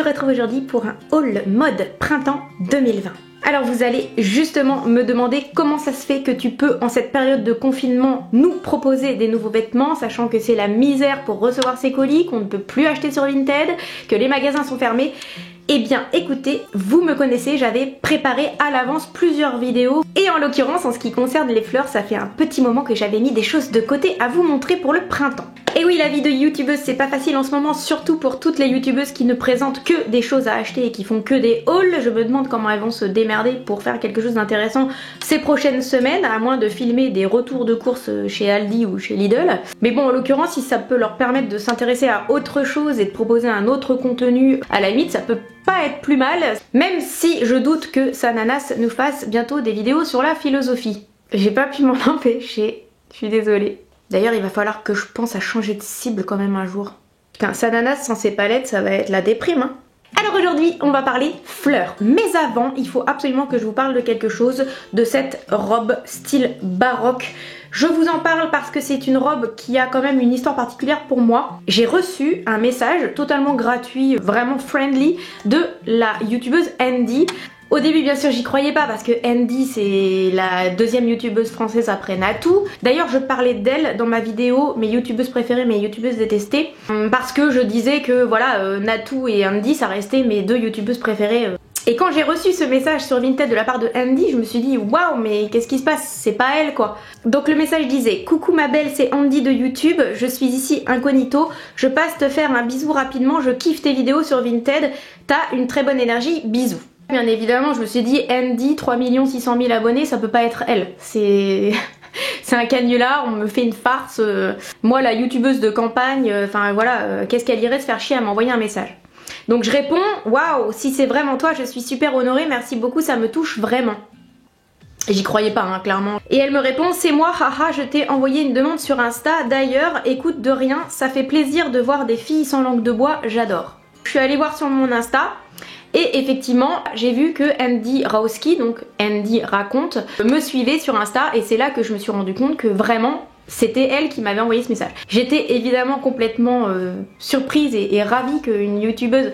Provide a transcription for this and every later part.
retrouve aujourd'hui pour un haul mode printemps 2020. Alors vous allez justement me demander comment ça se fait que tu peux en cette période de confinement nous proposer des nouveaux vêtements, sachant que c'est la misère pour recevoir ces colis, qu'on ne peut plus acheter sur Vinted, que les magasins sont fermés. Eh bien écoutez, vous me connaissez, j'avais préparé à l'avance plusieurs vidéos et en l'occurrence en ce qui concerne les fleurs, ça fait un petit moment que j'avais mis des choses de côté à vous montrer pour le printemps. Et oui, la vie de youtubeuse c'est pas facile en ce moment, surtout pour toutes les youtubeuses qui ne présentent que des choses à acheter et qui font que des hauls. Je me demande comment elles vont se démerder pour faire quelque chose d'intéressant ces prochaines semaines, à moins de filmer des retours de courses chez Aldi ou chez Lidl. Mais bon, en l'occurrence, si ça peut leur permettre de s'intéresser à autre chose et de proposer un autre contenu, à la limite ça peut pas être plus mal, même si je doute que Sananas nous fasse bientôt des vidéos sur la philosophie. J'ai pas pu m'en empêcher, je suis désolée. D'ailleurs il va falloir que je pense à changer de cible quand même un jour. Putain, Sananas sans ses palettes ça va être la déprime hein. Alors aujourd'hui on va parler fleurs, mais avant il faut absolument que je vous parle de quelque chose, de cette robe style baroque. Je vous en parle parce que c'est une robe qui a quand même une histoire particulière pour moi. J'ai reçu un message totalement gratuit, vraiment friendly, de la youtubeuse Andy. Au début bien sûr j'y croyais pas parce que Andy c'est la deuxième youtubeuse française après Natou. D'ailleurs je parlais d'elle dans ma vidéo mes youtubeuses préférées, mes youtubeuses détestées, parce que je disais que voilà Natou et Andy ça restait mes deux youtubeuses préférées. Et quand j'ai reçu ce message sur Vinted de la part de Andy, je me suis dit waouh mais qu'est-ce qui se passe, c'est pas elle quoi. Donc le message disait: coucou ma belle, c'est Andy de YouTube, je suis ici incognito, je passe te faire un bisou rapidement, je kiffe tes vidéos sur Vinted, t'as une très bonne énergie, bisous. Bien évidemment je me suis dit Andy 3 600 000 abonnés, ça peut pas être elle, c'est un canular, on me fait une farce, moi la youtubeuse de campagne, enfin voilà, qu'est-ce qu'elle irait se faire chier à m'envoyer un message. Donc je réponds waouh, si c'est vraiment toi je suis super honorée, merci beaucoup, ça me touche vraiment. J'y croyais pas hein, clairement. Et elle me répond: c'est moi, haha, je t'ai envoyé une demande sur Insta, d'ailleurs écoute de rien, ça fait plaisir de voir des filles sans langue de bois, j'adore. Je suis allée voir sur mon Insta et effectivement j'ai vu que Andy Rawski, donc Andy raconte, me suivait sur Insta et c'est là que je me suis rendu compte que vraiment c'était elle qui m'avait envoyé ce message. J'étais évidemment complètement surprise et ravie qu'une youtubeuse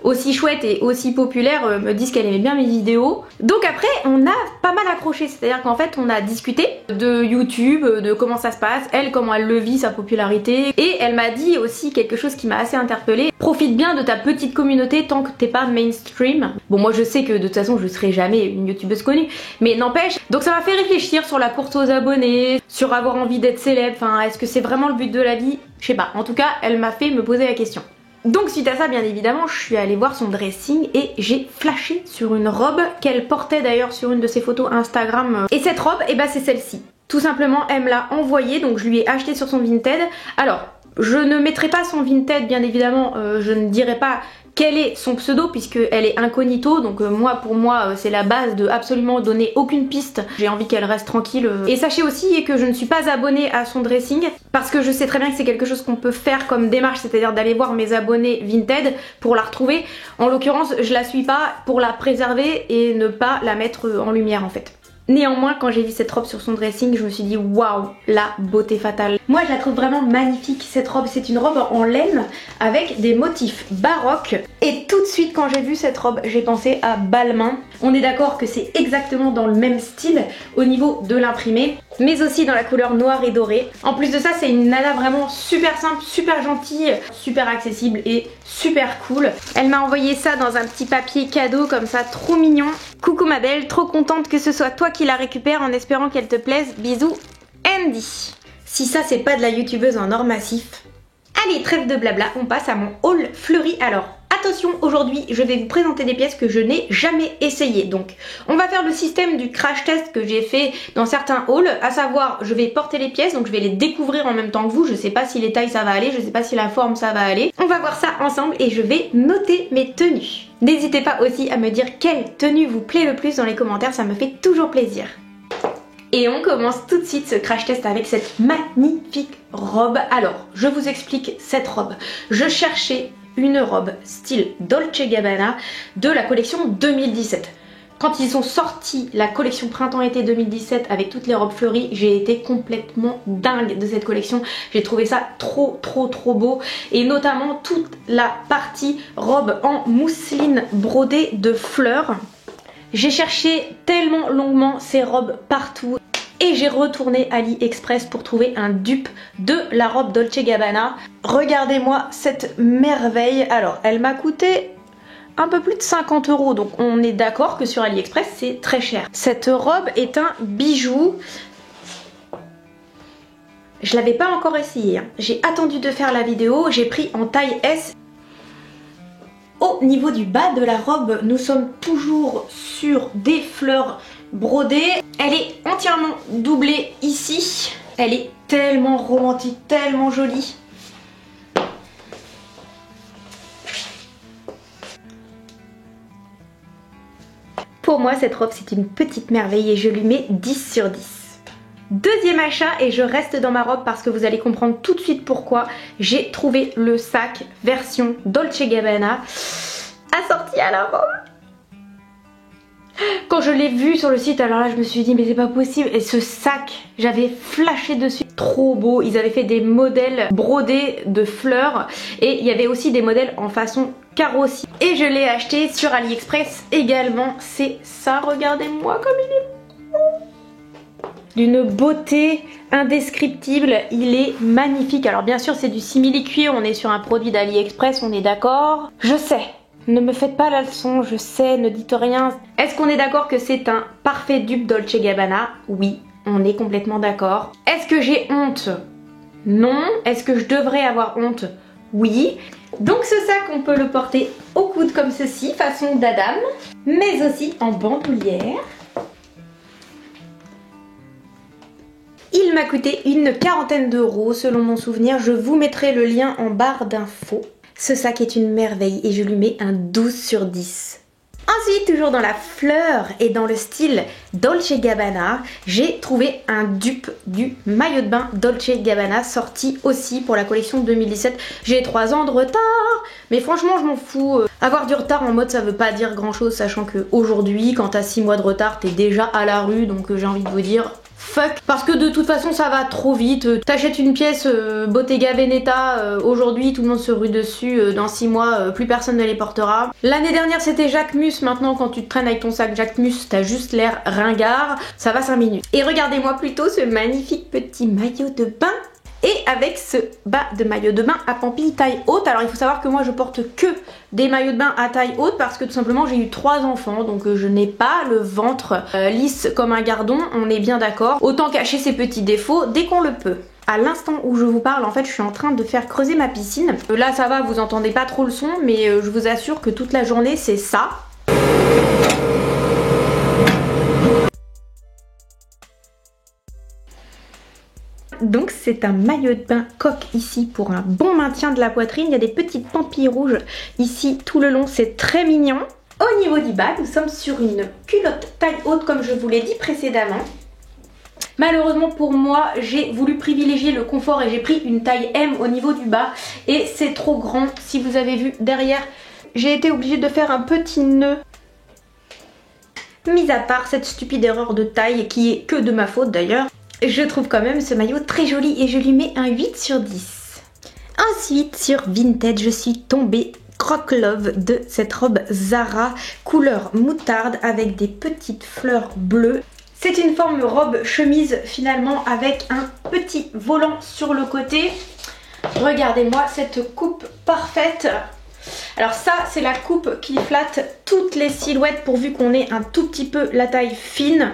aussi chouette et aussi populaire me dise qu'elle aimait bien mes vidéos. Donc après on a pas mal accroché, c'est-à-dire qu'en fait on a discuté de YouTube, de comment ça se passe, elle comment elle le vit, sa popularité, et elle m'a dit aussi quelque chose qui m'a assez interpellée: profite bien de ta petite communauté tant que t'es pas mainstream. Bon moi je sais que de toute façon je serai jamais une youtubeuse connue, mais n'empêche, donc ça m'a fait réfléchir sur la course aux abonnés, sur avoir envie d'être célèbre, enfin est-ce que c'est vraiment le but de la vie, je sais pas, en tout cas elle m'a fait me poser la question. Donc suite à ça bien évidemment je suis allée voir son dressing et j'ai flashé sur une robe qu'elle portait d'ailleurs sur une de ses photos Instagram. Et cette robe et bah c'est celle-ci. Tout simplement elle me l'a envoyée, donc je lui ai acheté sur son Vinted. Alors je ne mettrai pas son Vinted bien évidemment, je ne dirai pas quel est son pseudo puisqu'elle est incognito, donc moi pour moi c'est la base de absolument donner aucune piste, j'ai envie qu'elle reste tranquille. Et sachez aussi que je ne suis pas abonnée à son dressing parce que je sais très bien que c'est quelque chose qu'on peut faire comme démarche, c'est-à-dire d'aller voir mes abonnés Vinted pour la retrouver. En l'occurrence je la suis pas pour la préserver et ne pas la mettre en lumière en fait. Néanmoins quand j'ai vu cette robe sur son dressing je me suis dit waouh, la beauté fatale. Moi je la trouve vraiment magnifique cette robe, c'est une robe en laine avec des motifs baroques et tout de suite quand j'ai vu cette robe j'ai pensé à Balmain. On est d'accord que c'est exactement dans le même style au niveau de l'imprimé, mais aussi dans la couleur noire et dorée. En plus de ça c'est une nana vraiment super simple, super gentille, super accessible et super cool. Elle m'a envoyé ça dans un petit papier cadeau comme ça, trop mignon. Coucou ma belle, trop contente que ce soit toi qui la récupère en espérant qu'elle te plaise. Bisous, Andy. Si ça c'est pas de la youtubeuse en or massif. Allez, trêve de blabla, on passe à mon haul fleuri. Alors attention, aujourd'hui je vais vous présenter des pièces que je n'ai jamais essayées. Donc on va faire le système du crash test que j'ai fait dans certains hauls, à savoir je vais porter les pièces, donc je vais les découvrir en même temps que vous. Je sais pas si les tailles ça va aller, je sais pas si la forme ça va aller. On va voir ça ensemble et je vais noter mes tenues. N'hésitez pas aussi à me dire quelle tenue vous plaît le plus dans les commentaires, ça me fait toujours plaisir. Et on commence tout de suite ce crash test avec cette magnifique robe. Alors, je vous explique cette robe. Je cherchais une robe style Dolce Gabbana de la collection 2017. Quand ils ont sorti la collection printemps-été 2017 avec toutes les robes fleuries, j'ai été complètement dingue de cette collection. J'ai trouvé ça trop beau, et notamment toute la partie robe en mousseline brodée de fleurs. J'ai cherché tellement longuement ces robes partout. Et j'ai retourné AliExpress pour trouver un dupe de la robe Dolce Gabbana. Regardez-moi cette merveille. Alors, elle m'a coûté un peu plus de 50 €, donc on est d'accord que sur AliExpress c'est très cher. Cette robe est un bijou. Je l'avais pas encore essayé, hein. J'ai attendu de faire la vidéo, j'ai pris en taille S. Au niveau du bas de la robe, nous sommes toujours sur des fleurs brodées. Elle est entièrement doublée ici. Elle est tellement romantique, tellement jolie. Pour moi, cette robe, c'est une petite merveille et je lui mets 10 sur 10. Deuxième achat, et je reste dans ma robe parce que vous allez comprendre tout de suite pourquoi. J'ai trouvé le sac version Dolce Gabbana assorti à la robe. Quand je l'ai vu sur le site, alors là je me suis dit mais c'est pas possible. Et ce sac, j'avais flashé dessus, trop beau. Ils avaient fait des modèles brodés de fleurs et il y avait aussi des modèles en façon carrosserie. Et je l'ai acheté sur AliExpress également. C'est ça, regardez-moi comme il est beau, d'une beauté indescriptible. Il est magnifique. Alors bien sûr c'est du simili-cuir, on est sur un produit d'AliExpress, on est d'accord. Je sais. Ne me faites pas la leçon, je sais, ne dites rien. Est-ce qu'on est d'accord que c'est un parfait dupe Dolce Gabbana? Oui, on est complètement d'accord. Est-ce que j'ai honte? Non. Est-ce que je devrais avoir honte? Oui. Donc ce sac, on peut le porter au coude comme ceci, façon d'Adam, mais aussi en bandoulière. Il m'a coûté une quarantaine d'euros selon mon souvenir. Je vous mettrai le lien en barre d'infos. Ce sac est une merveille et je lui mets un 12 sur 10. Ensuite, toujours dans la fleur et dans le style Dolce Gabbana, j'ai trouvé un dupe du maillot de bain Dolce Gabbana sorti aussi pour la collection 2017. J'ai 3 ans de retard, mais franchement je m'en fous. Avoir du retard en mode ça veut pas dire grand chose, sachant que aujourd'hui quand t'as 6 mois de retard t'es déjà à la rue, donc j'ai envie de vous dire fuck, parce que de toute façon ça va trop vite. T'achètes une pièce Bottega Veneta aujourd'hui, tout le monde se rue dessus, dans 6 mois plus personne ne les portera. L'année dernière c'était Jacquemus, maintenant quand tu te traînes avec ton sac Jacquemus t'as juste l'air ringard, ça va 5 minutes. Et regardez-moi plutôt ce magnifique petit maillot de bain. Et avec ce bas de maillot de bain à pampille taille haute. Alors il faut savoir que moi je porte que des maillots de bain à taille haute parce que tout simplement j'ai eu 3 enfants, donc je n'ai pas le ventre lisse comme un gardon, on est bien d'accord. Autant cacher ses petits défauts dès qu'on le peut. À l'instant où je vous parle, en fait je suis en train de faire creuser ma piscine. Là ça va, vous entendez pas trop le son, mais je vous assure que toute la journée c'est ça. Donc c'est un maillot de bain coque ici pour un bon maintien de la poitrine. Il y a des petites pampilles rouges ici tout le long, c'est très mignon. Au niveau du bas, nous sommes sur une culotte taille haute comme je vous l'ai dit précédemment. Malheureusement pour moi, j'ai voulu privilégier le confort et j'ai pris une taille M au niveau du bas. Et c'est trop grand, si vous avez vu derrière, j'ai été obligée de faire un petit nœud. Mis à part cette stupide erreur de taille qui est que de ma faute d'ailleurs. Je trouve quand même ce maillot très joli et je lui mets un 8 sur 10. Ensuite, sur Vinted, je suis tombée croque love de cette robe Zara couleur moutarde avec des petites fleurs bleues. C'est une forme robe chemise finalement avec un petit volant sur le côté. Regardez-moi cette coupe parfaite. Alors ça, c'est la coupe qui flatte toutes les silhouettes pourvu qu'on ait un tout petit peu la taille fine.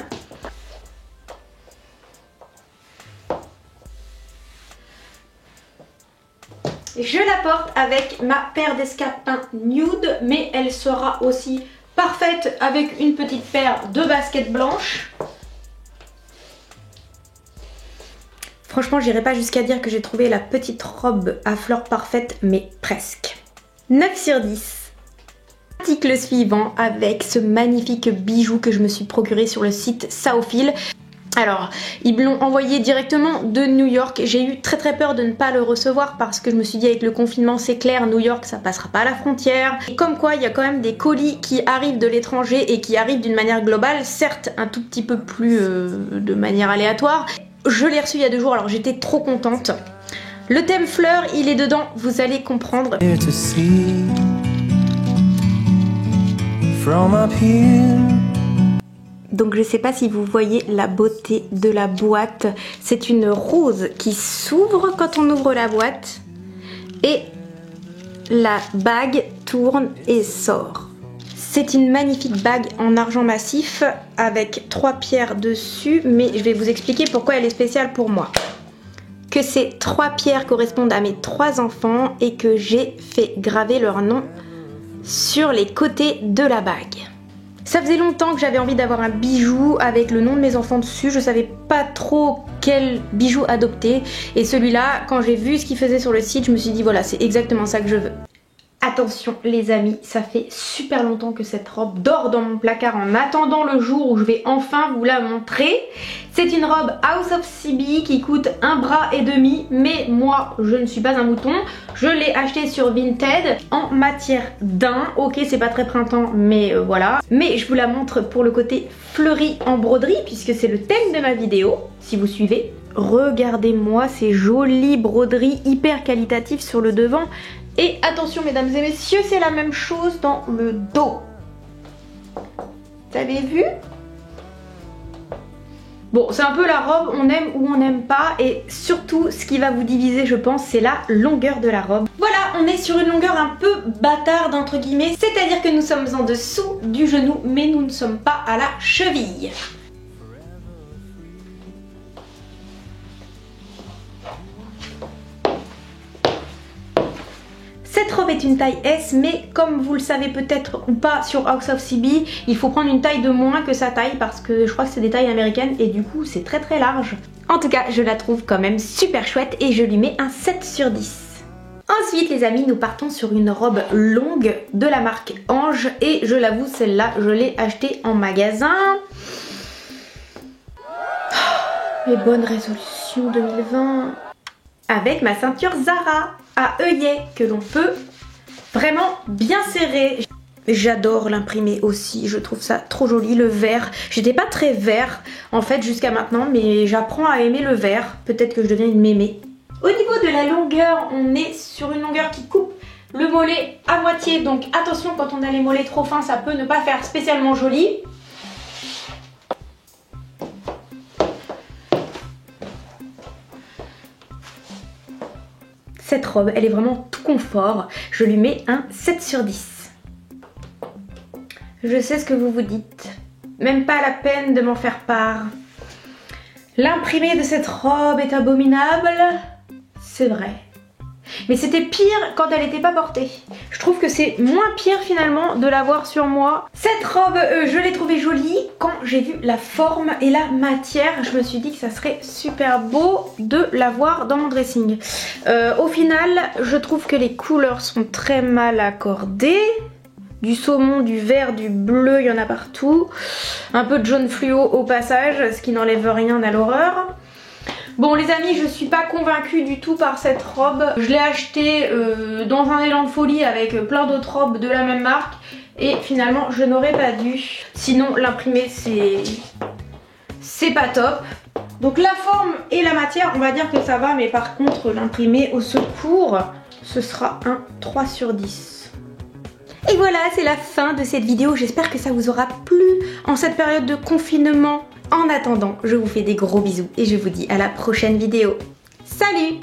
Je la porte avec ma paire d'escarpins nude, mais elle sera aussi parfaite avec une petite paire de baskets blanches. Franchement, j'irai pas jusqu'à dire que j'ai trouvé la petite robe à fleurs parfaite, mais presque. 9 sur 10. Article suivant avec ce magnifique bijou que je me suis procuré sur le site Saofil. Alors, ils me l'ont envoyé directement de New York. J'ai eu très peur de ne pas le recevoir parce que je me suis dit avec le confinement c'est clair, New York ça passera pas à la frontière. Et comme quoi il y a quand même des colis qui arrivent de l'étranger et qui arrivent d'une manière globale, certes un tout petit peu plus de manière aléatoire. Je l'ai reçu il y a 2 jours, alors j'étais trop contente. Le thème fleurs, il est dedans, vous allez comprendre. Donc je sais pas si vous voyez la beauté de la boîte. C'est une rose qui s'ouvre quand on ouvre la boîte. Et la bague tourne et sort. C'est une magnifique bague en argent massif avec 3 pierres dessus. Mais je vais vous expliquer pourquoi elle est spéciale pour moi. Que ces 3 pierres correspondent à mes 3 enfants et que j'ai fait graver leur nom sur les côtés de la bague. Ça faisait longtemps que j'avais envie d'avoir un bijou avec le nom de mes enfants dessus. Je savais pas trop quel bijou adopter. Et celui-là, quand j'ai vu ce qu'il faisait sur le site, je me suis dit voilà, c'est exactement ça que je veux. Attention les amis, ça fait super longtemps que cette robe dort dans mon placard en attendant le jour où je vais enfin vous la montrer. C'est une robe House of CB qui coûte 1,5 bras, mais moi je ne suis pas un mouton. Je l'ai achetée sur Vinted en matière daim. Ok, c'est pas très printemps, mais voilà. Mais je vous la montre pour le côté fleuri en broderie puisque c'est le thème de ma vidéo, si vous suivez. Regardez-moi ces jolies broderies hyper qualitatives sur le devant. Et attention mesdames et messieurs, c'est la même chose dans le dos. Vous avez vu? Bon, c'est un peu la robe, on aime ou on n'aime pas. Et surtout, ce qui va vous diviser, je pense, c'est la longueur de la robe. Voilà, on est sur une longueur un peu bâtarde, entre guillemets. C'est-à-dire que nous sommes en dessous du genou, mais nous ne sommes pas à la cheville. Cette robe est une taille S, mais comme vous le savez peut-être ou pas sur House of CB, il faut prendre une taille de moins que sa taille parce que je crois que c'est des tailles américaines et du coup c'est très large. En tout cas, je la trouve quand même super chouette et je lui mets un 7 sur 10. Ensuite les amis, nous partons sur une robe longue de la marque Ange et je l'avoue, celle-là, je l'ai achetée en magasin. Les bonnes résolutions 2020 avec ma ceinture Zara à œillet que l'on peut vraiment bien serrer. J'adore l'imprimer aussi, je trouve ça trop joli, le vert. J'étais pas très vert en fait jusqu'à maintenant, mais j'apprends à aimer le vert. Peut-être que je deviens une mémé. Au niveau de la longueur, on est sur une longueur qui coupe le mollet à moitié. Donc attention, quand on a les mollets trop fins, ça peut ne pas faire spécialement joli. Cette robe, elle est vraiment tout confort. Je lui mets un 7 sur 10. Je sais ce que vous vous dites. Même pas la peine de m'en faire part. L'imprimé de cette robe est abominable. C'est vrai. Mais c'était pire quand elle n'était pas portée. Je trouve que c'est moins pire finalement de l'avoir sur moi. Cette robe, je l'ai trouvée jolie. Quand j'ai vu la forme et la matière, je me suis dit que ça serait super beau de l'avoir dans mon dressing. Au final, je trouve que les couleurs sont très mal accordées. Du saumon, du vert, du bleu, il y en a partout. Un peu de jaune fluo au passage, ce qui n'enlève rien à l'horreur. Bon les amis, je suis pas convaincue du tout par cette robe. Je l'ai achetée dans un élan de folie avec plein d'autres robes de la même marque. Et finalement, je n'aurais pas dû. Sinon, l'imprimé, c'est pas top. Donc la forme et la matière, on va dire que ça va. Mais par contre, l'imprimé au secours, ce sera un 3 sur 10. Et voilà, c'est la fin de cette vidéo. J'espère que ça vous aura plu en cette période de confinement. En attendant, je vous fais des gros bisous et je vous dis à la prochaine vidéo. Salut!